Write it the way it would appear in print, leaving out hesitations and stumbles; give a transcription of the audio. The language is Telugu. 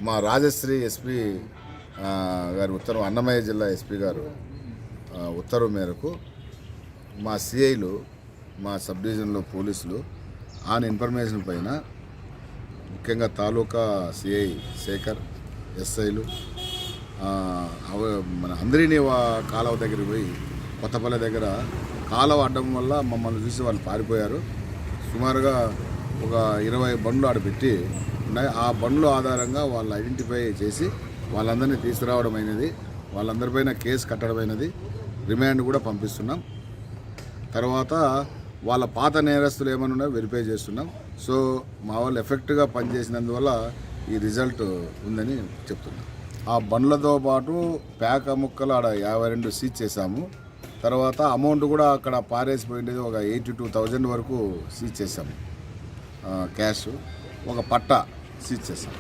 మా రాజశ్రీ ఎస్పీ గారి ఉత్తర్వు, అన్నమయ్య జిల్లా ఎస్పీ గారు ఉత్తర్వు మేరకు మా సిఐలు, మా సబ్ డివిజన్లో పోలీసులు ఆన్ ఇన్ఫర్మేషన్ పైన ముఖ్యంగా తాలూకా సిఐ శేఖర్, ఎస్ఐలు మన అందరినీ కాలువ దగ్గరికి పోయి కొత్తపల్లి దగ్గర కాలువ అడ్డం వల్ల మమ్మల్ని చూసి వాళ్ళు పారిపోయారు. సుమారుగా ఒక 20 బండ్లు ఆడ పెట్టి ఉన్నాయి. ఆ బండ్ల ఆధారంగా వాళ్ళు ఐడెంటిఫై చేసి వాళ్ళందరినీ తీసుకురావడం అయినది, వాళ్ళందరిపైన కేసు కట్టడమైనది, రిమాండ్ కూడా పంపిస్తున్నాం. తర్వాత వాళ్ళ పాత నేరస్తులు ఏమైనా ఉన్నాయో వెరిఫై చేస్తున్నాం. సో మా వాళ్ళు ఎఫెక్ట్గా పనిచేసినందువల్ల ఈ రిజల్ట్ ఉందని చెప్తున్నాం. ఆ బండ్లతో పాటు ప్యాక్ ముక్కలు ఆడ 52 సీజ్ చేశాము. తర్వాత అమౌంట్ కూడా అక్కడ పారేసిపోయింది ఒక 82,000 వరకు సీజ్ చేశాము. క్యాష్, ఒక పట్టా సీజ్ చేశాము.